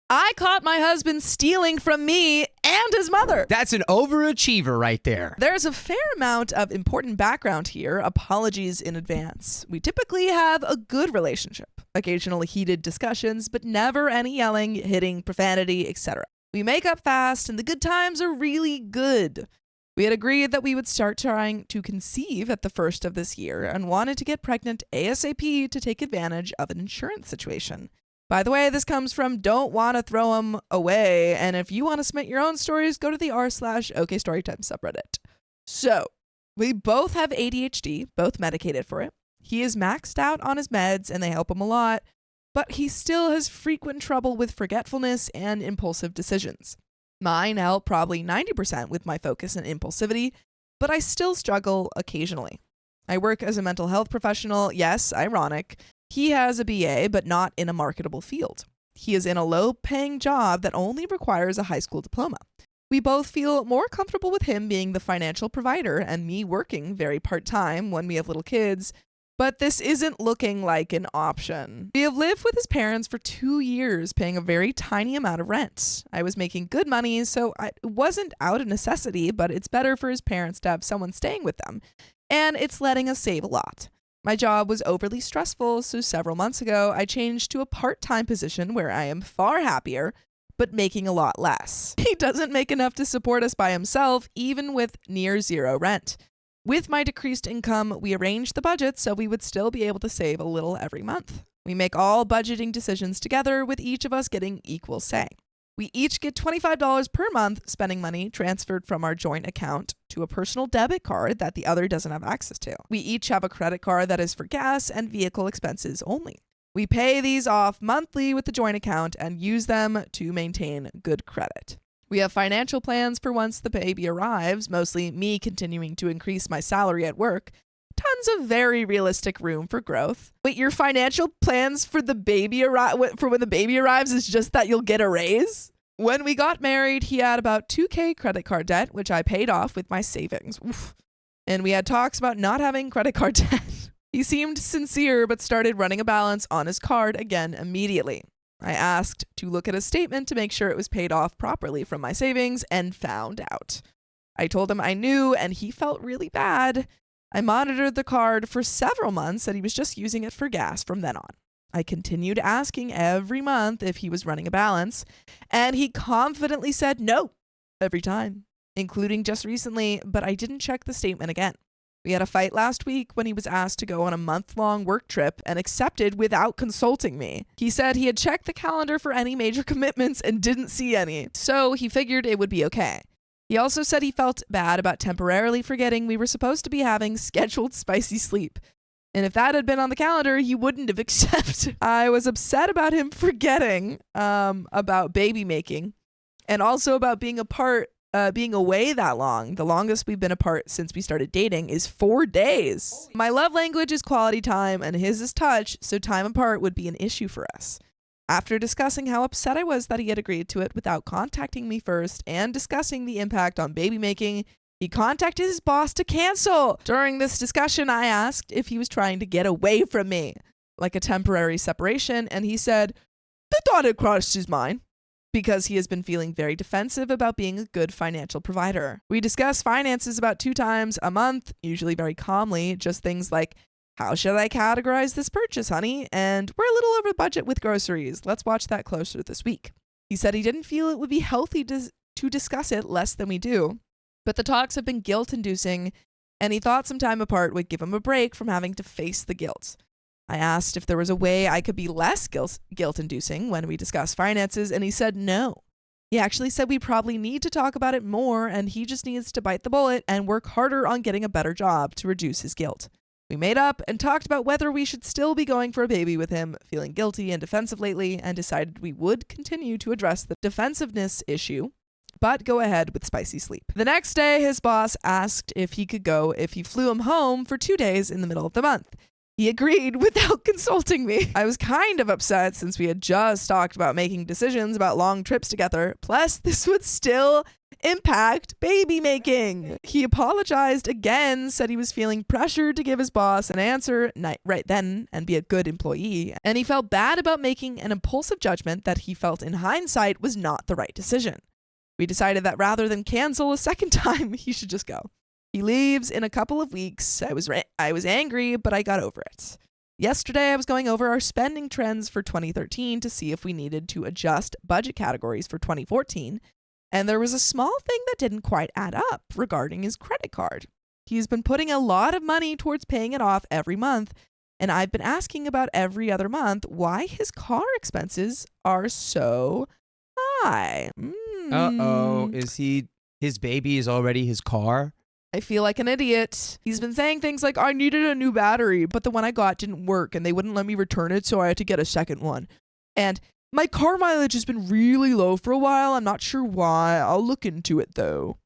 I caught my husband stealing from me and his mother. That's an overachiever right there. There's a fair amount of important background here. Apologies in advance. We typically have a good relationship. Occasionally heated discussions, but never any yelling, hitting, profanity, etc. We make up fast, and the good times are really good. We had agreed that we would start trying to conceive at the first of this year and wanted to get pregnant ASAP to take advantage of an insurance situation. By the way, this comes from Don't Want to Throw 'Em Away, and if you want to submit your own stories, go to the r/OKStorytime subreddit. So, we both have ADHD, both medicated for it. He is maxed out on his meds, and they help him a lot, but he still has frequent trouble with forgetfulness and impulsive decisions. Mine help probably 90% with my focus and impulsivity, but I still struggle occasionally. I work as a mental health professional, yes, ironic. He has a BA, but not in a marketable field. He is in a low-paying job that only requires a high school diploma. We both feel more comfortable with him being the financial provider and me working very part-time when we have little kids, but this isn't looking like an option. We have lived with his parents for 2 years, paying a very tiny amount of rent. I was making good money, so it wasn't out of necessity, but it's better for his parents to have someone staying with them, and it's letting us save a lot. My job was overly stressful, so several months ago, I changed to a part-time position where I am far happier, but making a lot less. He doesn't make enough to support us by himself, even with near zero rent. With my decreased income, we arranged the budget so we would still be able to save a little every month. We make all budgeting decisions together, with each of us getting equal say. We each get $25 per month spending money transferred from our joint account to a personal debit card that the other doesn't have access to. We each have a credit card that is for gas and vehicle expenses only. We pay these off monthly with the joint account and use them to maintain good credit. We have financial plans for once the baby arrives, mostly me continuing to increase my salary at work. Tons of very realistic room for growth. Wait, your financial plans for the baby for when the baby arrives is just that you'll get a raise? When we got married, he had about $2,000 credit card debt, which I paid off with my savings. Oof. And we had talks about not having credit card debt. He seemed sincere, but started running a balance on his card again immediately. I asked to look at a statement to make sure it was paid off properly from my savings and found out. I told him I knew, and he felt really bad. I monitored the card for several months, and he was just using it for gas from then on. I continued asking every month if he was running a balance, and he confidently said no every time, including just recently, but I didn't check the statement again. We had a fight last week when he was asked to go on a month-long work trip and accepted without consulting me. He said he had checked the calendar for any major commitments and didn't see any, so he figured it would be okay. He also said he felt bad about temporarily forgetting we were supposed to be having scheduled spicy sleep. And if that had been on the calendar, he wouldn't have accepted. I was upset about him forgetting about baby making, and also about being away that long. The longest we've been apart since we started dating is 4 days. My love language is quality time, and his is touch, so time apart would be an issue for us. After discussing how upset I was that he had agreed to it without contacting me first and discussing the impact on baby making, he contacted his boss to cancel. During this discussion, I asked if he was trying to get away from me, like a temporary separation, and he said the thought had crossed his mind because he has been feeling very defensive about being a good financial provider. We discuss finances about 2 times a month, usually very calmly, just things like, how should I categorize this purchase, honey? And we're a little over budget with groceries. Let's watch that closer this week. He said he didn't feel it would be healthy to discuss it less than we do, but the talks have been guilt-inducing, and he thought some time apart would give him a break from having to face the guilt. I asked if there was a way I could be less guilt-inducing when we discuss finances, and he said no. He actually said we probably need to talk about it more, and he just needs to bite the bullet and work harder on getting a better job to reduce his guilt. We made up and talked about whether we should still be going for a baby with him, feeling guilty and defensive lately, and decided we would continue to address the defensiveness issue, but go ahead with spicy sleep. The next day, his boss asked if he could go if he flew him home for 2 days in the middle of the month. He agreed without consulting me. I was kind of upset since we had just talked about making decisions about long trips together. Plus, this would still impact baby making. He apologized again, said he was feeling pressured to give his boss an answer right then and be a good employee, and he felt bad about making an impulsive judgment that he felt in hindsight was not the right decision. We decided that rather than cancel a second time, he should just go. He leaves in a couple of weeks. I was angry, but I got over it. Yesterday, I was going over our spending trends for 2013 to see if we needed to adjust budget categories for 2014, and there was a small thing that didn't quite add up regarding his credit card. He's been putting a lot of money towards paying it off every month, and I've been asking about every other month why his car expenses are so high. Uh-oh. Is his baby is already his car? I feel like an idiot. He's been saying things like, I needed a new battery, but the one I got didn't work and they wouldn't let me return it, so I had to get a second one. And my car mileage has been really low for a while. I'm not sure why. I'll look into it though.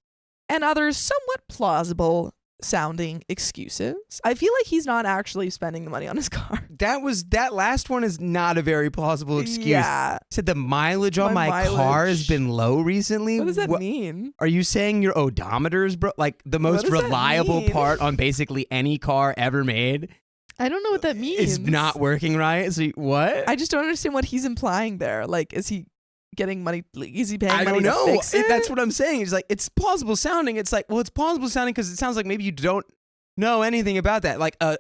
And other somewhat plausible sounding excuses. I feel like he's not actually spending the money on his car. That last one is not a very plausible excuse. Yeah. Said the mileage on my car has been low recently. What does that mean? Are you saying your odometer's like the most reliable part on basically any car ever made? I don't know what that means. It's not working right. So what? I just don't understand what he's implying there. Like, is he getting money? Is he paying I money don't know. to fix it? That's what I'm saying. It's like, it's plausible sounding. It's like, well, it's plausible sounding because it sounds like maybe you don't know anything about that. Like a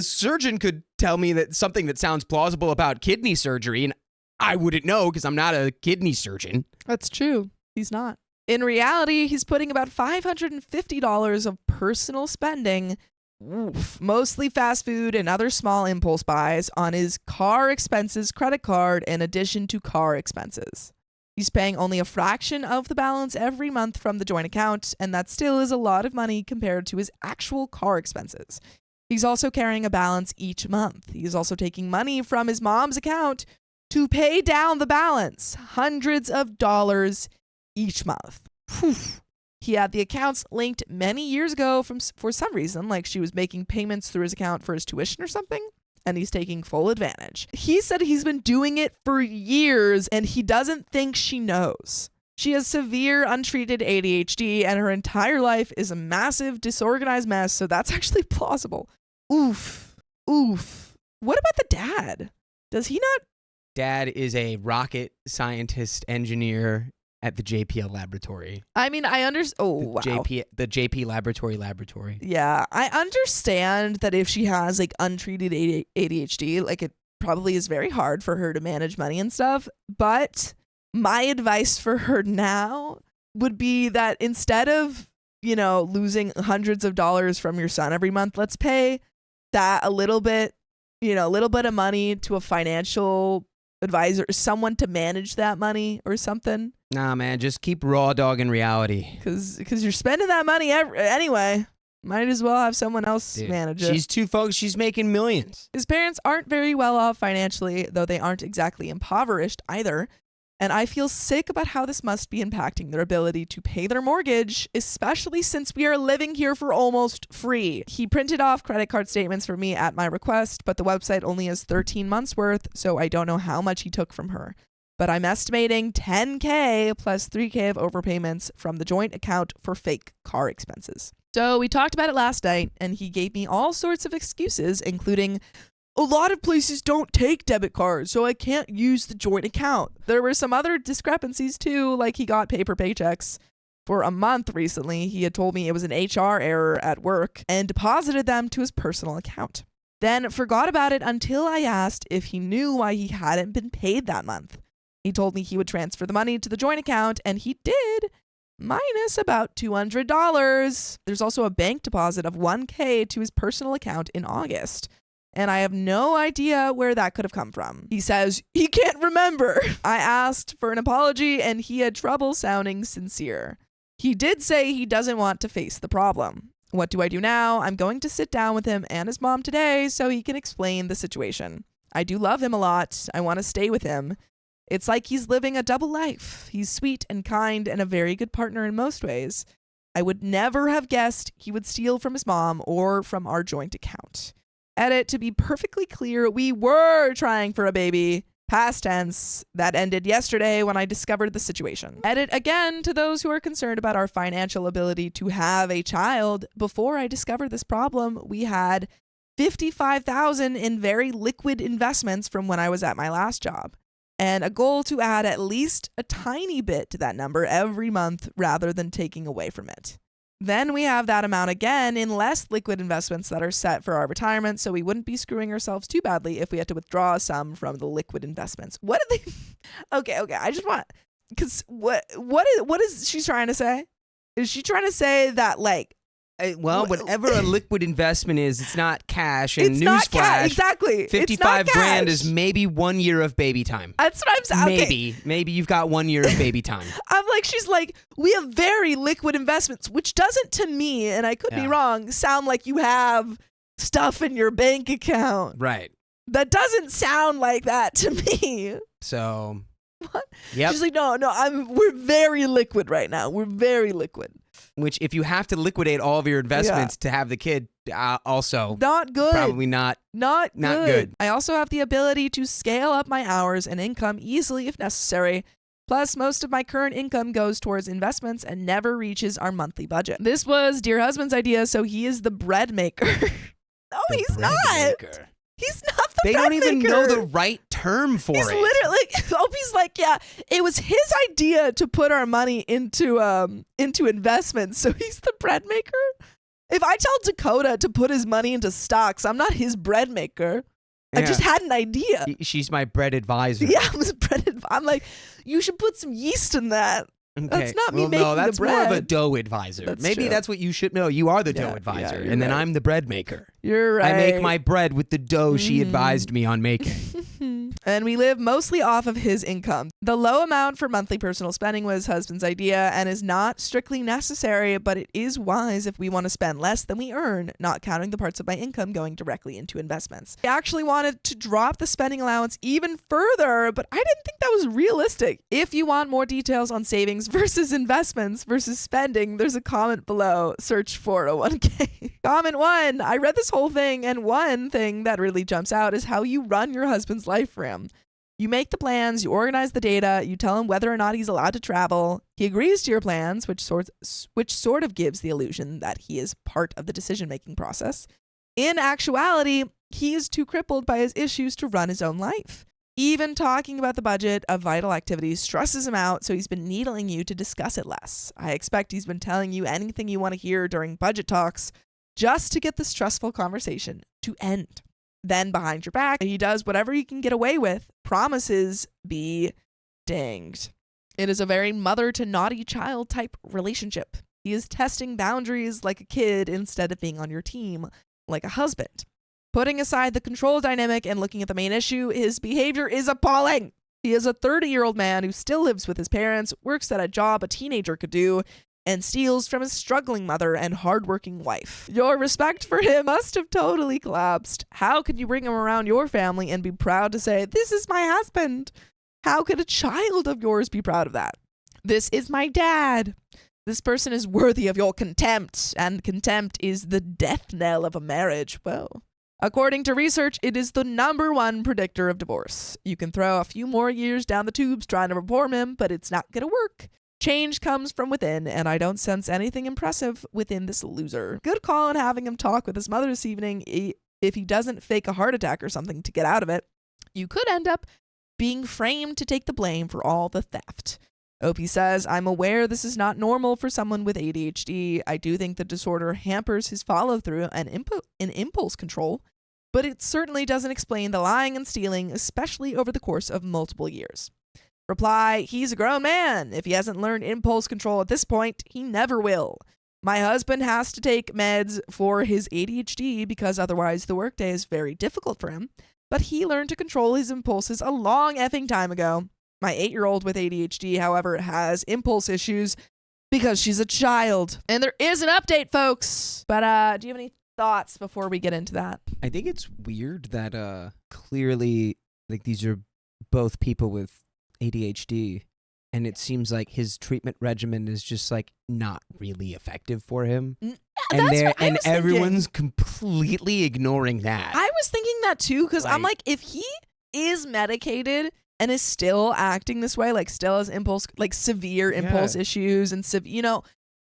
surgeon could tell me that something that sounds plausible about kidney surgery, and I wouldn't know because I'm not a kidney surgeon. That's true. He's not. In reality, he's putting about $550 of personal spending, mostly fast food and other small impulse buys, on his car expenses credit card in addition to car expenses. He's paying only a fraction of the balance every month from the joint account, and that still is a lot of money compared to his actual car expenses. He's also carrying a balance each month. He's also taking money from his mom's account to pay down the balance, hundreds of dollars each month. Whew. He had the accounts linked many years ago for some reason, like she was making payments through his account for his tuition or something, and he's taking full advantage. He said he's been doing it for years and he doesn't think she knows. She has severe untreated ADHD and her entire life is a massive disorganized mess, so that's actually plausible. Oof. What about the dad? Does he not? Dad is a rocket scientist engineer at the JPL laboratory. I mean, I understand. Oh, wow. The JP laboratory. Yeah, I understand that if she has like untreated ADHD, like it probably is very hard for her to manage money and stuff. But my advice for her now would be that instead of, losing hundreds of dollars from your son every month, let's pay that a little bit of money to a financial advisor, someone to manage that money or something. Nah, man, just keep raw dogging reality. Because you're spending that money anyway. Might as well have someone else manage it. She's too focused. She's making millions. His parents aren't very well off financially, though they aren't exactly impoverished either. And I feel sick about how this must be impacting their ability to pay their mortgage, especially since we are living here for almost free. He printed off credit card statements for me at my request, but the website only has 13 months worth, so I don't know how much he took from her. But I'm estimating $10K plus $3K of overpayments from the joint account for fake car expenses. So we talked about it last night, and he gave me all sorts of excuses, including, a lot of places don't take debit cards, so I can't use the joint account. There were some other discrepancies too, like he got paper paychecks for a month recently. He had told me it was an HR error at work and deposited them to his personal account. Then forgot about it until I asked if he knew why he hadn't been paid that month. He told me he would transfer the money to the joint account, and he did, minus about $200. There's also a bank deposit of $1K to his personal account in August, and I have no idea where that could have come from. He says he can't remember. I asked for an apology, and he had trouble sounding sincere. He did say he doesn't want to face the problem. What do I do now? I'm going to sit down with him and his mom today so he can explain the situation. I do love him a lot. I want to stay with him. It's like he's living a double life. He's sweet and kind and a very good partner in most ways. I would never have guessed he would steal from his mom or from our joint account. Edit, to be perfectly clear, we were trying for a baby. Past tense, that ended yesterday when I discovered the situation. Edit again to those who are concerned about our financial ability to have a child. Before I discovered this problem, we had $55,000 in very liquid investments from when I was at my last job, and a goal to add at least a tiny bit to that number every month rather than taking away from it. Then we have that amount again in less liquid investments that are set for our retirement, so we wouldn't be screwing ourselves too badly if we had to withdraw some from the liquid investments. What did they? Okay. I just want, because what is she trying to say? Is she trying to say that like? Well, whatever a liquid investment is, it's not cash. And It's not cash. newsflash, Exactly. 55 grand cash. is maybe 1 year of baby time. That's what I'm saying. Okay. Maybe you've got 1 year of baby time. I'm like, she's like, we have very liquid investments, which doesn't to me, and I could be wrong, sound like you have stuff in your bank account. Right. That doesn't sound like that to me. So, what? Yep. She's like, no, we're very liquid right now. We're very liquid. Which, if you have to liquidate all of your investments to have the kid, also not good. Probably not good. I also have the ability to scale up my hours and income easily if necessary. Plus, most of my current income goes towards investments and never reaches our monthly budget. This was Dear Husband's idea, so he is the bread maker. No, he's not. Maker. He's not the They bread don't even maker. know the right term for He's it. literally, Opie's like, yeah, it was his idea to put our money into investments, so he's the bread maker. If I tell Dakota to put his money into stocks, I'm not his bread maker. I just had an idea. She's my bread advisor. Yeah, I'm like, you should put some yeast in that. Okay. That's not me making no, that's the bread. more of a dough advisor. That's Maybe true. that's what you should know. You are the dough Yeah, advisor, you're and then right. I'm the bread maker. You're right. I make my bread with the dough she advised me on making. And we live mostly off of his income. The low amount for monthly personal spending was husband's idea and is not strictly necessary, but it is wise if we want to spend less than we earn, not counting the parts of my income going directly into investments. I actually wanted to drop the spending allowance even further, but I didn't think that was realistic. If you want more details on savings versus investments versus spending, there's a comment below. Search 401k. Comment 1. I read this whole thing, and one thing that really jumps out is how you run your husband's life for him. You make the plans, you organize the data, you tell him whether or not he's allowed to travel. He agrees to your plans, which sort of gives the illusion that he is part of the decision-making process. In actuality, he is too crippled by his issues to run his own life. Even talking about the budget of vital activities stresses him out, so he's been needling you to discuss it less. I expect he's been telling you anything you want to hear during budget talks just to get the stressful conversation to end. Then behind your back, he does whatever he can get away with. Promises be danged. It is a very mother to naughty child type relationship. He is testing boundaries like a kid instead of being on your team like a husband. Putting aside the control dynamic and looking at the main issue, his behavior is appalling. He is a 30-year-old man who still lives with his parents, works at a job a teenager could do, and steals from his struggling mother and hardworking wife. Your respect for him must have totally collapsed. How could you bring him around your family and be proud to say, this is my husband? How could a child of yours be proud of that? This is my dad. This person is worthy of your contempt, and contempt is the death knell of a marriage. Whoa. According to research, it is the #1 predictor of divorce. You can throw a few more years down the tubes trying to reform him, but it's not going to work. Change comes from within, and I don't sense anything impressive within this loser. Good call on having him talk with his mother this evening. If he doesn't fake a heart attack or something to get out of it, you could end up being framed to take the blame for all the theft. Opie says, I'm aware this is not normal for someone with ADHD. I do think the disorder hampers his follow-through and impulse control, but it certainly doesn't explain the lying and stealing, especially over the course of multiple years. Reply, he's a grown man. If he hasn't learned impulse control at this point, he never will. My husband has to take meds for his ADHD because otherwise the workday is very difficult for him, but he learned to control his impulses a long effing time ago. My 8-year-old with ADHD, however, has impulse issues because she's a child. And there is an update, folks. But do you have any thoughts before we get into that? I think it's weird that clearly like these are both people with ADHD, and it seems like his treatment regimen is just like not really effective for him. And everyone's completely ignoring that. I was thinking that too, because I'm like, if he is medicated and is still acting this way, like still has severe impulse issues and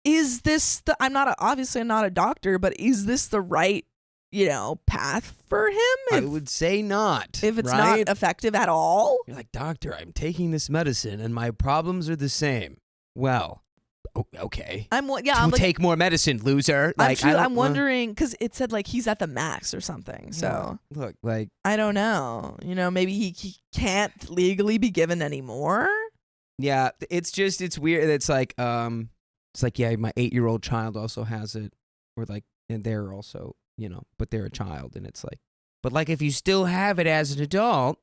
is this obviously I'm not a doctor, but is this the right, path for him? I would say not. If it's not effective at all. You're like, doctor, I'm taking this medicine and my problems are the same. Well, okay. Take more medicine, loser. I'm wondering, because it said like he's at the max or something. So look, like, I don't know. Maybe he can't legally be given any more. Yeah, it's weird. It's like my 8-year-old child also has it, or like, and they're also, but they're a child, and it's like, but like if you still have it as an adult,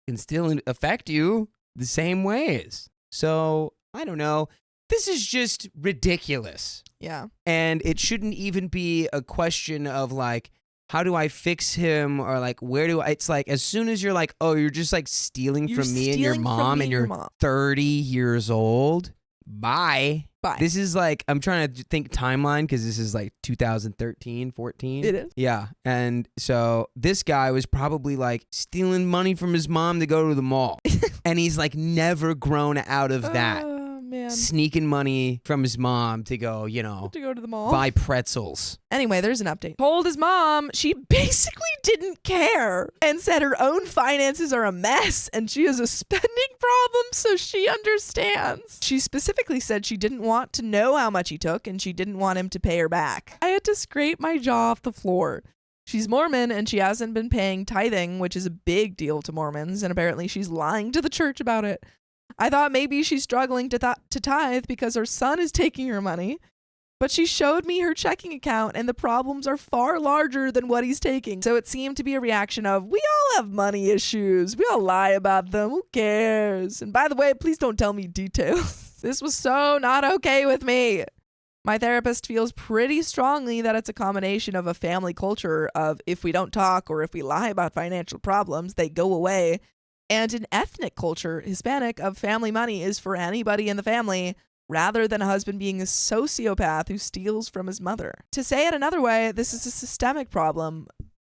it can still affect you the same ways. So I don't know. This is just ridiculous. Yeah. And it shouldn't even be a question of like, how do I fix him, or like, it's like, as soon as you're like, oh, you're just like stealing from me and your mom and you're 30 years old. Bye. This is like, I'm trying to think timeline because this is like 2013, 14. It is. Yeah. And so this guy was probably like stealing money from his mom to go to the mall. And he's like never grown out of that. Man. Sneaking money from his mom to go, to go to the mall. Buy pretzels. Anyway, there's an update. Told his mom she basically didn't care and said her own finances are a mess and she has a spending problem, so she understands. She specifically said she didn't want to know how much he took and she didn't want him to pay her back. I had to scrape my jaw off the floor. She's Mormon and she hasn't been paying tithing, which is a big deal to Mormons, and apparently she's lying to the church about it. I thought maybe she's struggling to tithe because her son is taking her money, but she showed me her checking account and the problems are far larger than what he's taking. So it seemed to be a reaction of, we all have money issues. We all lie about them. Who cares? And by the way, please don't tell me details. This was so not okay with me. My therapist feels pretty strongly that it's a combination of a family culture of if we don't talk or if we lie about financial problems, they go away. And an ethnic culture, Hispanic, of family money is for anybody in the family, rather than a husband being a sociopath who steals from his mother. To say it another way, this is a systemic problem,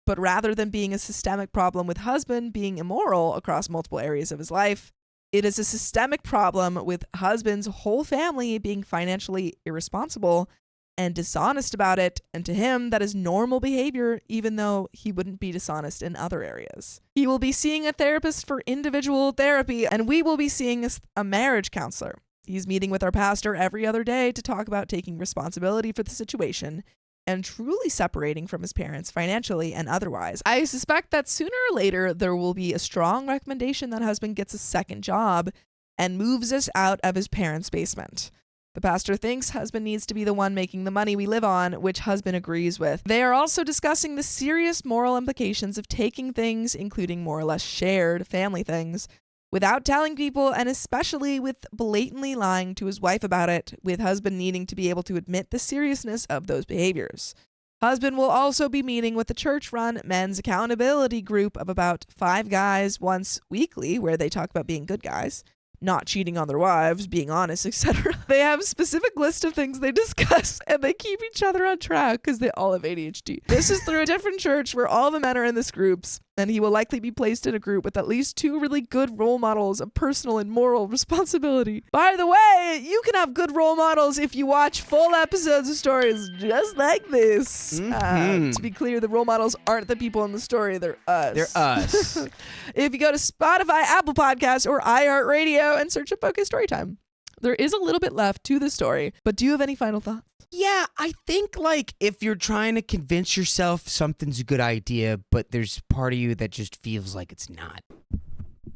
but rather than being a systemic problem with husband being immoral across multiple areas of his life, it is a systemic problem with husband's whole family being financially irresponsible and dishonest about it, and to him that is normal behavior even though he wouldn't be dishonest in other areas. He will be seeing a therapist for individual therapy, and we will be seeing a marriage counselor. He's meeting with our pastor every other day to talk about taking responsibility for the situation and truly separating from his parents financially and otherwise. I suspect that sooner or later there will be a strong recommendation that husband gets a second job and moves us out of his parents' basement. The pastor thinks husband needs to be the one making the money we live on, which husband agrees with. They are also discussing the serious moral implications of taking things, including more or less shared family things, without telling people, and especially with blatantly lying to his wife about it, with husband needing to be able to admit the seriousness of those behaviors. Husband will also be meeting with the church-run men's accountability group of about 5 guys once weekly, where they talk about being good guys, not cheating on their wives, being honest, etc. They have a specific list of things they discuss, and they keep each other on track because they all have ADHD. This is through a different church where all the men are in this groups, and he will likely be placed in a group with at least 2 really good role models of personal and moral responsibility. By the way, you can have good role models if you watch full episodes of stories just like this. To be clear, the role models aren't the people in the story, they're us. They're us. If you go to Spotify, Apple Podcasts, or iHeartRadio and search up OK Storytime, there is a little bit left to the story, but do you have any final thoughts? Yeah, I think like if you're trying to convince yourself something's a good idea, but there's part of you that just feels like it's not.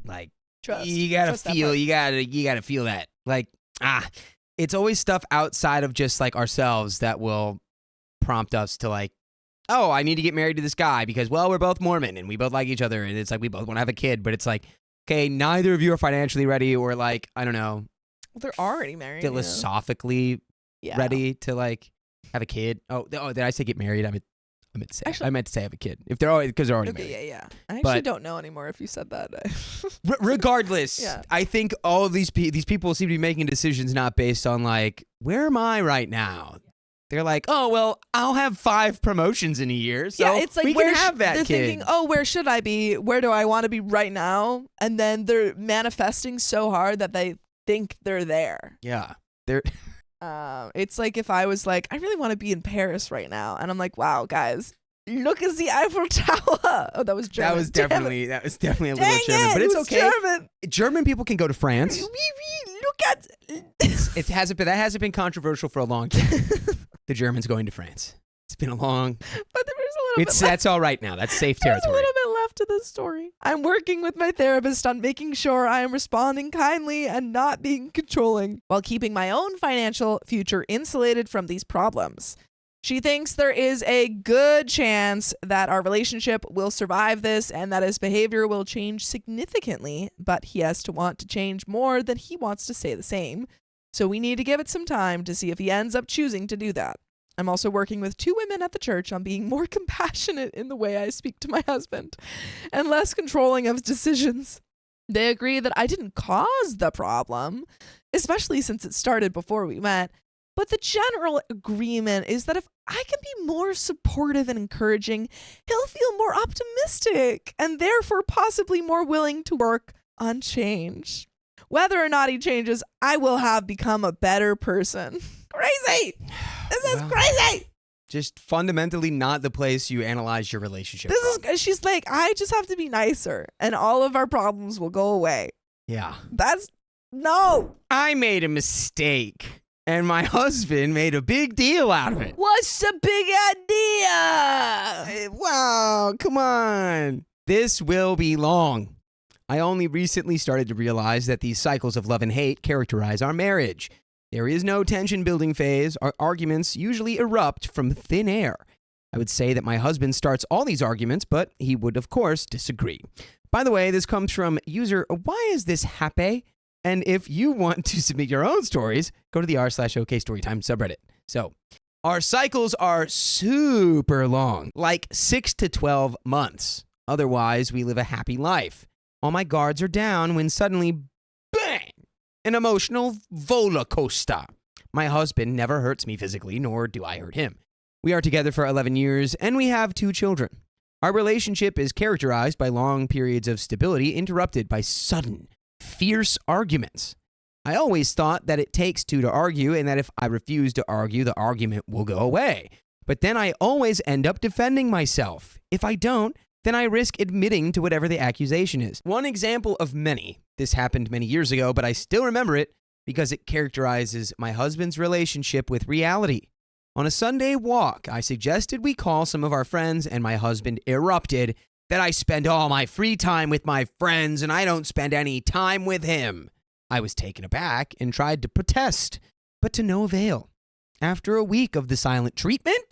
Like Trust. you gotta Trust feel, you gotta feel that. Like it's always stuff outside of just like ourselves that will prompt us to like, oh, I need to get married to this guy because well we're both Mormon and we both like each other and it's like we both want to have a kid, but it's like okay, neither of you are financially ready or like I don't know. Well, they're already married. Philosophically. Yeah. Ready to like have a kid. Oh, did I say get married? I meant to say have a kid. If they're already because they're already married. Yeah. I actually don't know anymore if you said that. Regardless, I think all of these people seem to be making decisions not based on like where am I right now. They're like, oh, well, I'll have 5 promotions in a year, so yeah, it's like we can have that they're kid. thinking, oh, where should I be? Where do I want to be right now? And then they're manifesting so hard that they think they're there. Yeah. They're It's like if I was like, I really want to be in Paris right now, and I'm like, wow, guys, look at the Eiffel Tower. Oh, that was German. that was definitely a little Dang German, it, but it's it was okay. German. German people can go to France. Look at. That hasn't been controversial for a long time. The Germans going to France. It's been a long. But there's a little bit. That's all right now. That's safe There's a territory. little bit left to this story. I'm working with my therapist on making sure I am responding kindly and not being controlling while keeping my own financial future insulated from these problems. She thinks there is a good chance that our relationship will survive this and that his behavior will change significantly, but he has to want to change more than he wants to stay the same. So we need to give it some time to see if he ends up choosing to do that. I'm also working with 2 women at the church on being more compassionate in the way I speak to my husband and less controlling of his decisions. They agree that I didn't cause the problem, especially since it started before we met. But the general agreement is that if I can be more supportive and encouraging, he'll feel more optimistic and therefore possibly more willing to work on change. Whether or not he changes, I will have become a better person. Crazy! This is crazy! Just fundamentally not the place you analyze your relationship from. She's like, I just have to be nicer and all of our problems will go away. Yeah. No! I made a mistake, and my husband made a big deal out of it. What's the big idea? Wow, come on. This will be long. I only recently started to realize that these cycles of love and hate characterize our marriage. There is no tension-building phase. Our arguments usually erupt from thin air. I would say that my husband starts all these arguments, but he would, of course, disagree. By the way, this comes from user Why Is This Happy? And if you want to submit your own stories, go to the r/OK Storytime subreddit. So, our cycles are super long, like 6 to 12 months. Otherwise, we live a happy life. All my guards are down when suddenly, bang, an emotional roller coaster. My husband never hurts me physically, nor do I hurt him. We are together for 11 years, and we have 2 children. Our relationship is characterized by long periods of stability interrupted by sudden, fierce arguments. I always thought that it takes 2 to argue, and that if I refuse to argue, the argument will go away. But then I always end up defending myself. If I don't, then I risk admitting to whatever the accusation is. One example of many. This happened many years ago, but I still remember it because it characterizes my husband's relationship with reality. On a Sunday walk, I suggested we call some of our friends, and my husband erupted that I spend all my free time with my friends and I don't spend any time with him. I was taken aback and tried to protest, but to no avail. After a week of the silent treatment,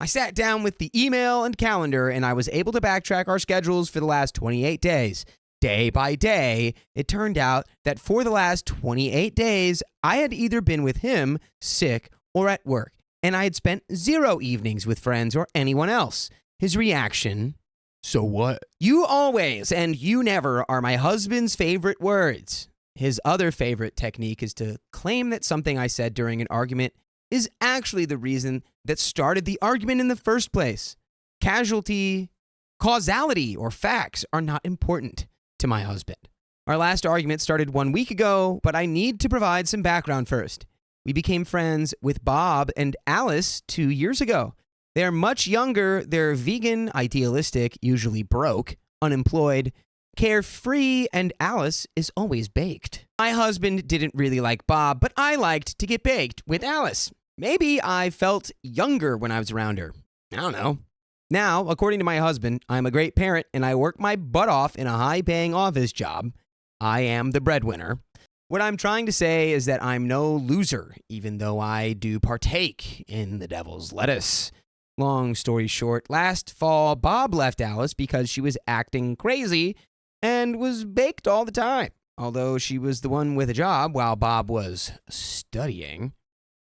I sat down with the email and calendar, and I was able to backtrack our schedules for the last 28 days. Day by day, it turned out that for the last 28 days, I had either been with him, sick, or at work, and I had spent 0 evenings with friends or anyone else. His reaction, so what? You always and you never are my husband's favorite words. His other favorite technique is to claim that something I said during an argument is actually the reason that started the argument in the first place. Causality, or facts are not important to my husband. Our last argument started 1 week ago, but I need to provide some background first. We became friends with Bob and Alice 2 years ago. They're much younger, they're vegan, idealistic, usually broke, unemployed, carefree, and Alice is always baked. My husband didn't really like Bob, but I liked to get baked with Alice. Maybe I felt younger when I was around her. I don't know. Now, according to my husband, I'm a great parent and I work my butt off in a high-paying office job. I am the breadwinner. What I'm trying to say is that I'm no loser, even though I do partake in the devil's lettuce. Long story short, last fall, Bob left Alice because she was acting crazy and was baked all the time. Although she was the one with a job while Bob was studying.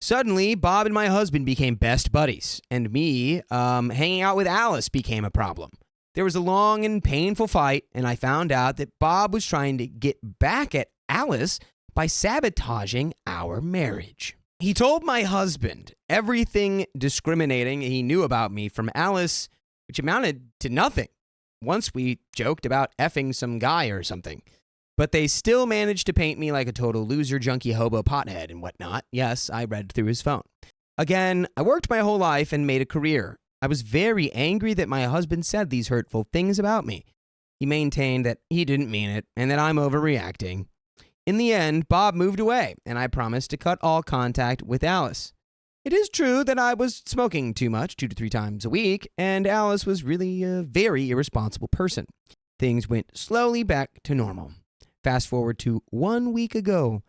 Suddenly, Bob and my husband became best buddies, and me hanging out with Alice became a problem. There was a long and painful fight, and I found out that Bob was trying to get back at Alice by sabotaging our marriage. He told my husband everything discriminating he knew about me from Alice, which amounted to nothing. Once we joked about effing some guy or something. But they still managed to paint me like a total loser, junkie, hobo, pothead, and whatnot. Yes, I read through his phone. Again, I worked my whole life and made a career. I was very angry that my husband said these hurtful things about me. He maintained that he didn't mean it and that I'm overreacting. In the end, Bob moved away, and I promised to cut all contact with Alice. It is true that I was smoking too much 2 to 3 times a week, and Alice was really a very irresponsible person. Things went slowly back to normal. Fast forward to 1 week ago.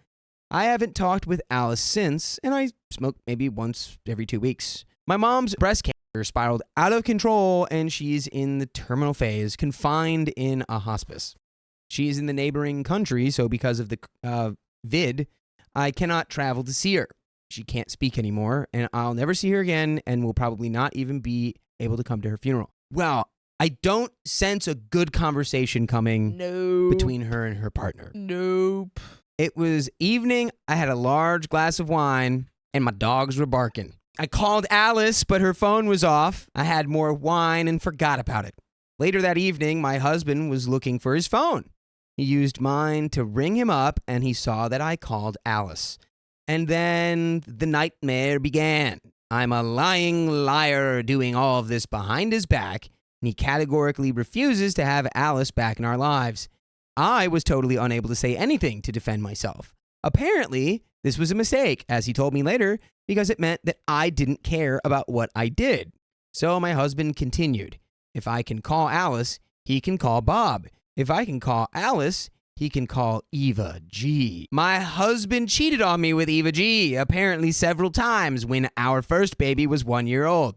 I haven't talked with Alice since, and I smoke maybe once every 2 weeks. My mom's breast cancer spiraled out of control, and she's in the terminal phase, confined in a hospice. She's in the neighboring country, so because of the vid, I cannot travel to see her. She can't speak anymore, and I'll never see her again and will probably not even be able to come to her funeral. Well, I don't sense a good conversation coming between her and her partner. Nope. It was evening. I had a large glass of wine, and my dogs were barking. I called Alice, but her phone was off. I had more wine and forgot about it. Later that evening, my husband was looking for his phone. He used mine to ring him up, and he saw that I called Alice. And then the nightmare began. I'm a lying liar doing all of this behind his back, and he categorically refuses to have Alice back in our lives. I was totally unable to say anything to defend myself. Apparently, this was a mistake, as he told me later, because it meant that I didn't care about what I did. So my husband continued. If I can call Alice, he can call Bob. If I can call Alice, he can call Eva G. My husband cheated on me with Eva G, apparently several times when our first baby was 1 year old.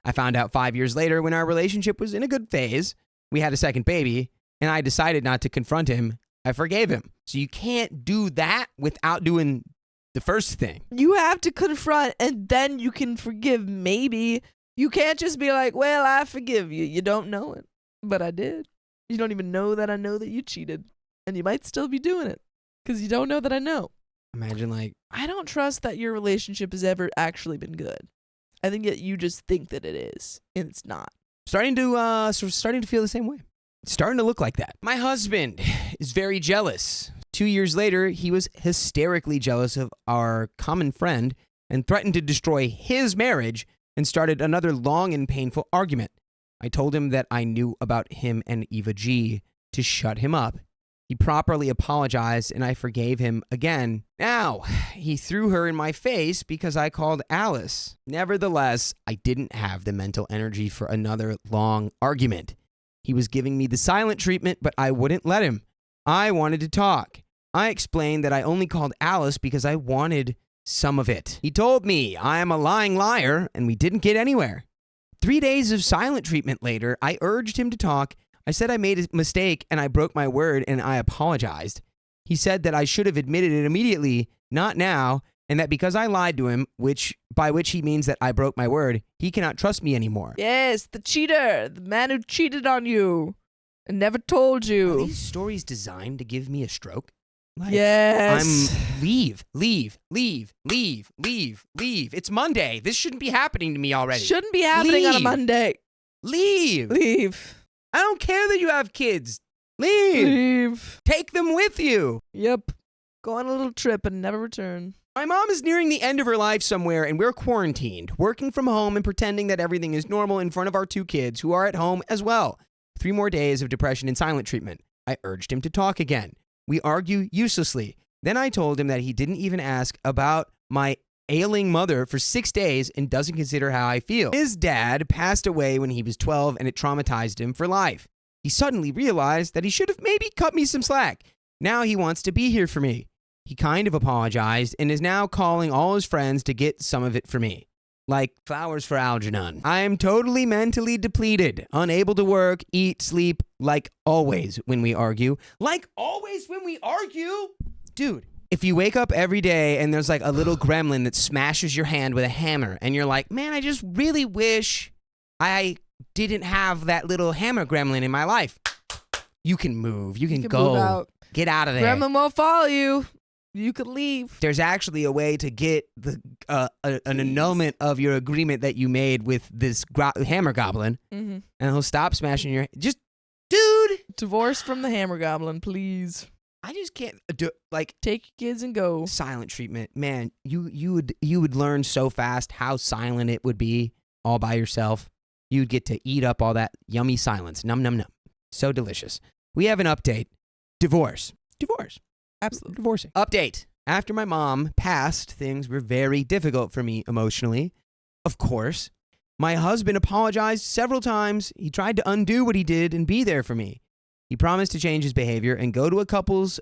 I found out 5 years later when our relationship was in a good phase. We had a second baby, and I decided not to confront him. I forgave him. So you can't do that without doing the first thing. You have to confront, and then you can forgive, maybe. You can't just be like, well, I forgive you. You don't know it, but I did. You don't even know that I know that you cheated. And you might still be doing it because you don't know that I know. Imagine I don't trust that your relationship has ever actually been good. I think that you just think that it is, and it's not. starting to feel the same way. It's starting to look like that. My husband is very jealous. 2 years later, he was hysterically jealous of our common friend and threatened to destroy his marriage and started another long and painful argument. I told him that I knew about him and Eva G to shut him up. He properly apologized and I forgave him again. Now, he threw her in my face because I called Alice. Nevertheless, I didn't have the mental energy for another long argument. He was giving me the silent treatment, but I wouldn't let him. I wanted to talk. I explained that I only called Alice because I wanted some of it. He told me I am a lying liar and we didn't get anywhere. 3 days of silent treatment later, I urged him to talk. I said I made a mistake and I broke my word and I apologized. He said that I should have admitted it immediately, not now, and that because I lied to him, by which he means that I broke my word, he cannot trust me anymore. Yes, the cheater, the man who cheated on you and never told you. Are these stories designed to give me a stroke? Yes. Leave. It's Monday. This shouldn't be happening to me already. Shouldn't be happening on a Monday. Leave. I don't care that you have kids. Leave. Take them with you. Yep. Go on a little trip and never return. My mom is nearing the end of her life somewhere and we're quarantined, working from home and pretending that everything is normal in front of our 2 kids who are at home as well. 3 more days of depression and silent treatment. I urged him to talk again. We argue uselessly. Then I told him that he didn't even ask about my ailing mother for 6 days and doesn't consider how I feel. His dad passed away when he was 12 and it traumatized him for life. He suddenly realized that he should have maybe cut me some slack. Now he wants to be here for me. He kind of apologized and is now calling all his friends to get some of it for me. Like flowers for Algernon. I am totally mentally depleted, unable to work, eat, sleep, like always when we argue. Dude, if you wake up every day and there's like a little gremlin that smashes your hand with a hammer and you're like, man, I just really wish I didn't have that little hammer gremlin in my life. You can move. You can go. Move out. Get out of there. Gremlin won't follow you. You could leave. There's actually a way to get the an annulment of your agreement that you made with this hammer goblin, Mm-hmm. and he'll stop smashing your. Just, dude. Divorce from the hammer goblin, please. I just can't do like Take your kids and go. silent treatment. Man, you would learn so fast how silent it would be all by yourself. You'd get to eat up all that yummy silence. Num num num. So delicious. We have an update. Divorce. Absolutely. Divorcing. Update. After my mom passed, things were very difficult for me emotionally. Of course. My husband apologized several times. He tried to undo what he did and be there for me. He promised to change his behavior and go to a couples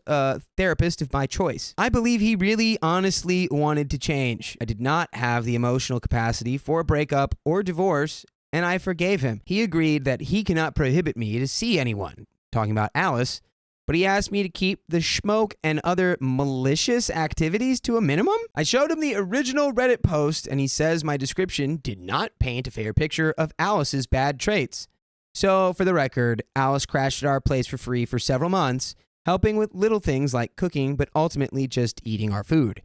therapist of my choice. I believe he really honestly wanted to change. I did not have the emotional capacity for a breakup or divorce, and I forgave him. He agreed that he cannot prohibit me to see anyone, talking about Alice, but he asked me to keep the schmoke and other malicious activities to a minimum. I showed him the original Reddit post, and he says my description did not paint a fair picture of Alice's bad traits. So, for the record, Alice crashed at our place for free for several months, helping with little things like cooking, but ultimately just eating our food.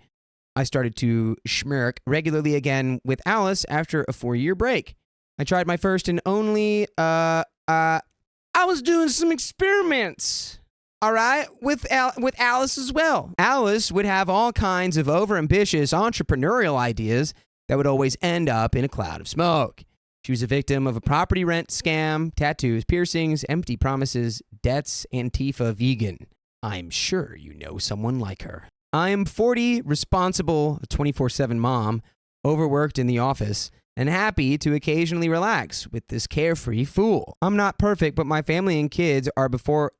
I started to schmirk regularly again with Alice after a 4-year break. I tried my first and only, I was doing some experiments, all right, with Alice as well. Alice would have all kinds of overambitious entrepreneurial ideas that would always end up in a cloud of smoke. She was a victim of a property rent scam, tattoos, piercings, empty promises, debts, Antifa vegan. I'm sure you know someone like her. I'm 40, responsible, 24/7 mom, overworked in the office, and happy to occasionally relax with this carefree fool. I'm not perfect, but my family and kids are before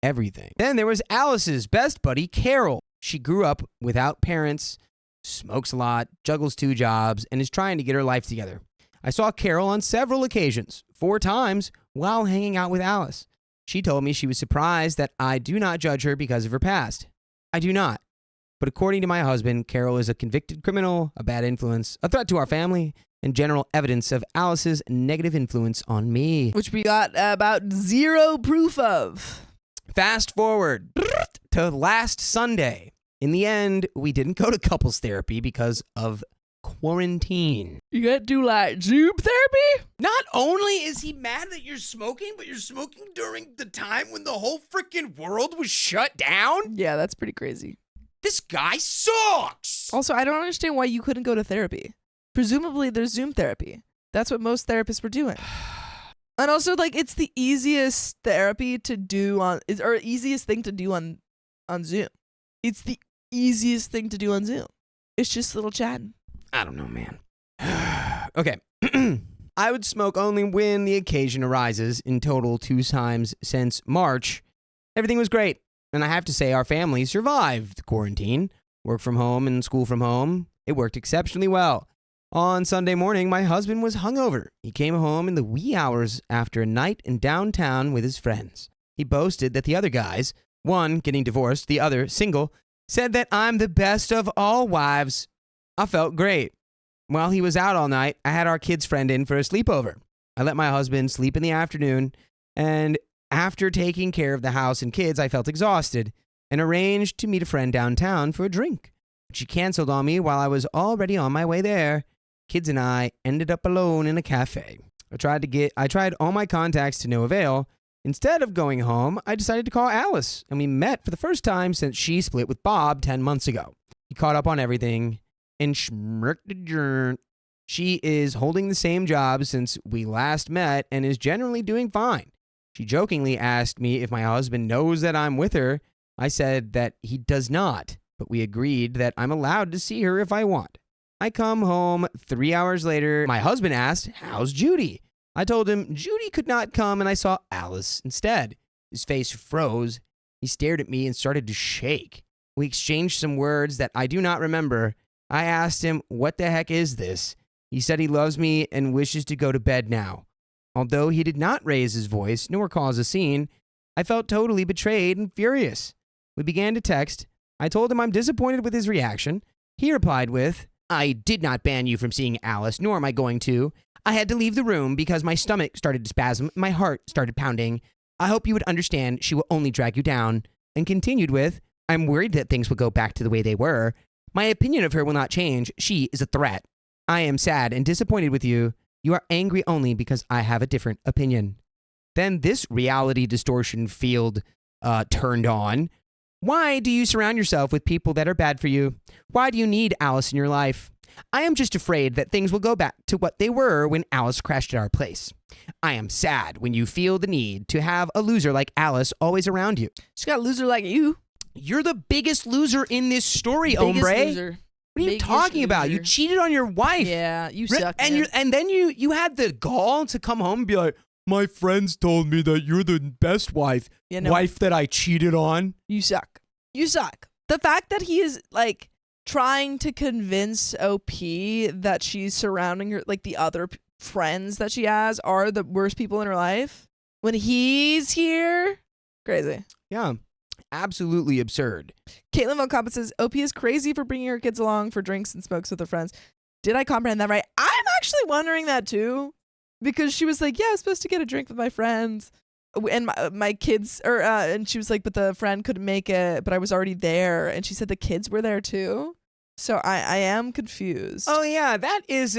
everything. Then there was Alice's best buddy, Carol. She grew up without parents, smokes a lot, juggles 2 jobs, and is trying to get her life together. I saw Carol on several occasions, 4 times, while hanging out with Alice. She told me she was surprised that I do not judge her because of her past. I do not. But according to my husband, Carol is a convicted criminal, a bad influence, a threat to our family, and general evidence of Alice's negative influence on me. Which we got about 0 proof of. Fast forward to last Sunday. In the end, we didn't go to couples therapy because of quarantine. You gotta do like Zoom therapy? Not only is he mad that you're smoking, but you're smoking during the time when the whole freaking world was shut down? Yeah, that's pretty crazy. This guy sucks! Also, I don't understand why you couldn't go to therapy. Presumably there's Zoom therapy. That's what most therapists were doing. And also, like, it's the easiest therapy to do or easiest thing to do on Zoom. It's the easiest thing to do on Zoom. It's just little chatting. I don't know, man. Okay. I would smoke only when the occasion arises. In total, 2 times since March. Everything was great. And I have to say, our family survived quarantine. Work from home and school from home. It worked exceptionally well. On Sunday morning, my husband was hungover. He came home in the wee hours after a night in downtown with his friends. He boasted that the other guys, one getting divorced, the other single, said that I'm the best of all wives. I felt great. While he was out all night, I had our kid's friend in for a sleepover. I let my husband sleep in the afternoon, and after taking care of the house and kids, I felt exhausted and arranged to meet a friend downtown for a drink. But she canceled on me while I was already on my way there. Kids and I ended up alone in a cafe. I tried all my contacts to no avail. Instead of going home, I decided to call Alice, and we met for the first time since she split with Bob 10 months ago. He caught up on everything and schmirked adjourned. She is holding the same job since we last met and is generally doing fine. She jokingly asked me if my husband knows that I'm with her. I said that he does not, but we agreed that I'm allowed to see her if I want. I come home 3 hours later. My husband asked, "How's Judy?" I told him Judy could not come, and I saw Alice instead. His face froze. He stared at me and started to shake. We exchanged some words that I do not remember. I asked him, "What the heck is this?" He said he loves me and wishes to go to bed now. Although he did not raise his voice nor cause a scene, I felt totally betrayed and furious. We began to text. I told him I'm disappointed with his reaction. He replied with, "I did not ban you from seeing Alice, nor am I going to. I had to leave the room because my stomach started to spasm, my heart started pounding. I hope you would understand she will only drag you down." And continued with, I'm worried that things will go back to the way they were. My opinion of her will not change. She is a threat. I am sad and disappointed with you. You are angry only because I have a different opinion. Then this reality distortion field turned on. Why do you surround yourself with people that are bad for you? Why do you need Alice in your life? I am just afraid that things will go back to what they were when Alice crashed at our place. I am sad when you feel the need to have a loser like Alice always around you. She got a loser like you. You're the biggest loser in this story, Biggest hombre. loser. What are you Biggest talking about? You loser. cheated on your wife. Yeah, you suck, And man. then you had the gall to come home and be like, my friends told me that you're the best wife. Yeah, no. Wife that I cheated on. You suck. You suck. The fact that he is like trying to convince OP that she's surrounding her, like the other friends that she has are the worst people in her life when he's here. Crazy. Yeah. Absolutely absurd. Caitlin Von Compa says OP is crazy for bringing her kids along for drinks and smokes with her friends. Did I comprehend that right? I'm actually wondering that too, because she was like, yeah, I was supposed to get a drink with my friends and my kids, and she was like, but the friend couldn't make it, but I was already there. And she said the kids were there too. So I am confused. Oh yeah, that is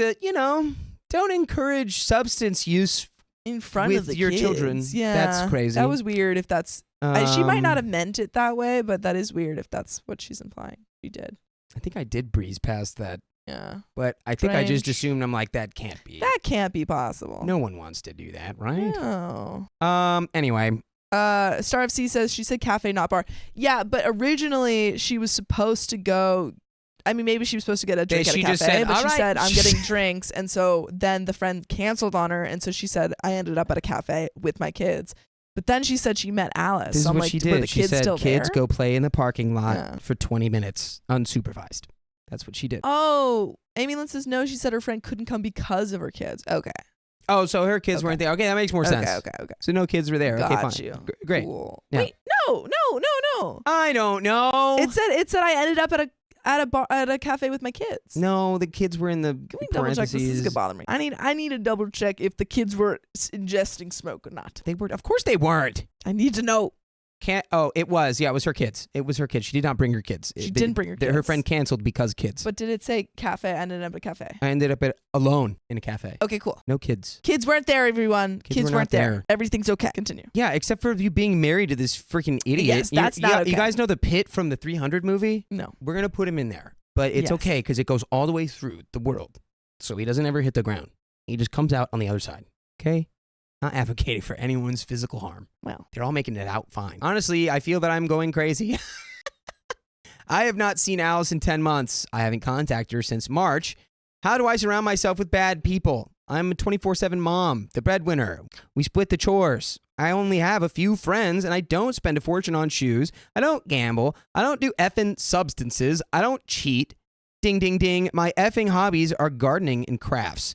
don't encourage substance use in front with of the your kids. children. Yeah, That's crazy. That was weird. If that's she might not have meant it that way, but that is weird if that's what she's implying. She did. I think I did breeze past that. Yeah. But I think I just Strange. assumed, I'm like, that can't be. That can't be possible. No one wants to do that, right? No. Anyway. Star FC says she said cafe, not bar. Yeah, but originally she was supposed to go. I mean, maybe she was supposed to get a drink at a she cafe, just said, but "All she right." said, I'm getting drinks. And so then the friend canceled on her. And so she said, I ended up at a cafe with my kids. But then she said she met Alice. This so is I'm what like, she were did. the She kids said, still kids there? go play in the parking lot Yeah. for 20 minutes, unsupervised. That's what she did. Oh, Amy Lynn says no. She said her friend couldn't come because of her kids. Okay. Oh, so her kids weren't there. Okay, that makes more sense. Okay. So no kids were there. Got Okay, fine. you. Great. Cool. Yeah. Wait, no. I don't know. It said I ended up at a cafe with my kids. No, the kids were in the Can we double check this? This is gonna bother me. I need to double check if the kids were ingesting smoke or not. They were. Of course they weren't. I need to know. It was. Yeah, it was her kids. It was her kids. She did not bring her kids. She didn't bring her Her kids. friend canceled because kids. But did it say cafe? I ended up at a cafe. I ended up alone in a cafe. Okay, cool. No kids. Kids weren't there, everyone. Kids were not weren't there. there. Everything's okay. Continue. Yeah, except for you being married to this freaking idiot. Yes, that's not okay. You guys know the pit from the 300 movie? No. We're going to put him in there. But it's Yes. okay because it goes all the way through the world. So he doesn't ever hit the ground. He just comes out on the other side. Okay? Not advocating for anyone's physical harm. Well. They're all making it out fine. Honestly, I feel that I'm going crazy. I have not seen Alice in 10 months. I haven't contacted her since March. How do I surround myself with bad people? I'm a 24/7 mom, the breadwinner. We split the chores. I only have a few friends, and I don't spend a fortune on shoes. I don't gamble. I don't do effing substances. I don't cheat. Ding, ding, ding. My effing hobbies are gardening and crafts.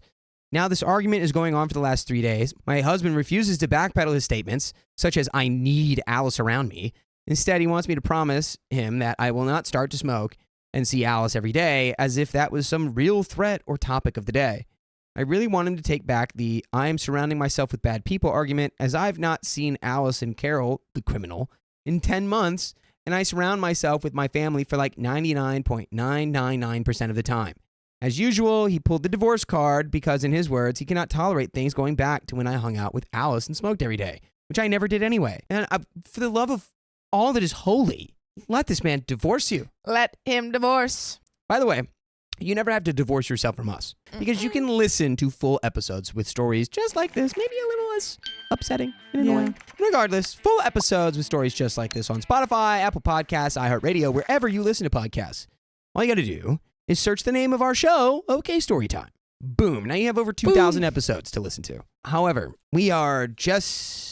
Now, this argument is going on for the last 3 days. My husband refuses to backpedal his statements, such as, I need Alice around me. Instead, he wants me to promise him that I will not start to smoke and see Alice every day, as if that was some real threat or topic of the day. I really want him to take back the I am surrounding myself with bad people argument, as I've not seen Alice and Carol, the criminal, in 10 months, and I surround myself with my family for like 99.999% of the time. As usual, he pulled the divorce card because, in his words, he cannot tolerate things going back to when I hung out with Alice and smoked every day, which I never did anyway. And for the love of all that is holy, let this man divorce you. Let him divorce. By the way, you never have to divorce yourself from us because you can listen to full episodes with stories just like this, maybe a little less upsetting and annoying. Regardless, full episodes with stories just like this on Spotify, Apple Podcasts, iHeartRadio, wherever you listen to podcasts. All you got to do is search the name of our show, OK Storytime. Boom. Now you have over 2,000 episodes to listen to. However, we are just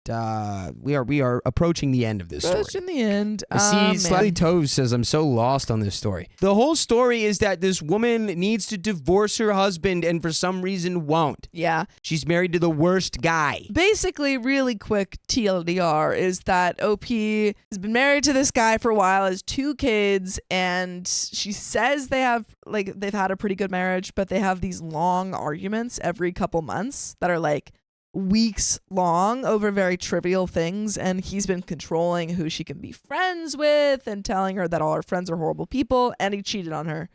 we are approaching the end of this story. Just in the end. Slightly Tove says, I'm so lost on this story. The whole story is that this woman needs to divorce her husband and for some reason won't. Yeah. She's married to the worst guy. Basically, really quick TLDR is that OP has been married to this guy for a while, has 2 kids, and she says they've had a pretty good marriage, but they have these long arguments every couple months that are like weeks long over very trivial things, and he's been controlling who she can be friends with and telling her that all her friends are horrible people, and he cheated on her.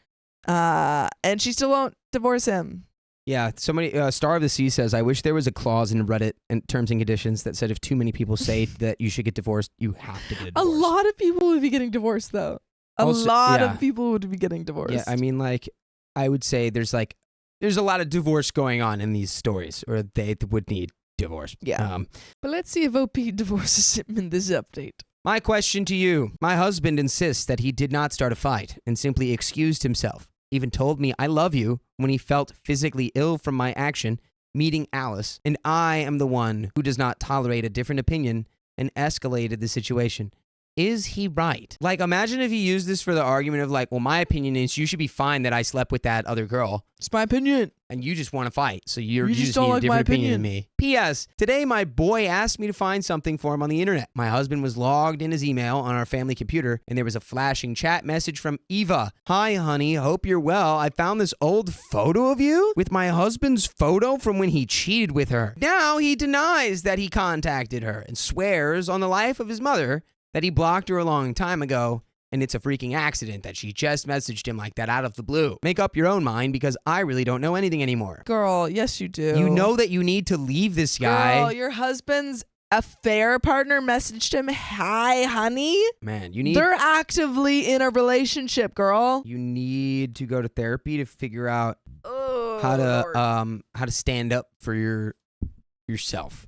And she still won't divorce him. Yeah, somebody, Star of the Sea says, I wish there was a clause in Reddit and terms and conditions that said if too many people say that you should get divorced, you have to get a divorce. A lot of people would be getting divorced, though. A lot of people would be getting divorced. Yeah, I mean, like, I would say there's a lot of divorce going on in these stories, or they would need divorce. Yeah. But let's see if OP divorces him in this update. My question to you. My husband insists that he did not start a fight and simply excused himself. Even told me I love you when he felt physically ill from my action meeting Alice, and I am the one who does not tolerate a different opinion and escalated the situation. Is he right? Like, imagine if he used this for the argument of like, well, my opinion is you should be fine that I slept with that other girl. It's my opinion. And you just want to fight. So you just don't need like a different my opinion than me. P.S. Today, my boy asked me to find something for him on the internet. My husband was logged in his email on our family computer, and there was a flashing chat message from Eva. Hi, honey. Hope you're well. I found this old photo of you with my husband's photo from when he cheated with her. Now he denies that he contacted her and swears on the life of his mother that he blocked her a long time ago, and it's a freaking accident that she just messaged him like that out of the blue. Make up your own mind, because I really don't know anything anymore. Girl, yes you do. You know that you need to leave this guy. Girl, your husband's affair partner messaged him, hi, honey. Man, you need... They're actively in a relationship, girl. You need to go to therapy to figure out Oh, how to stand up for yourself.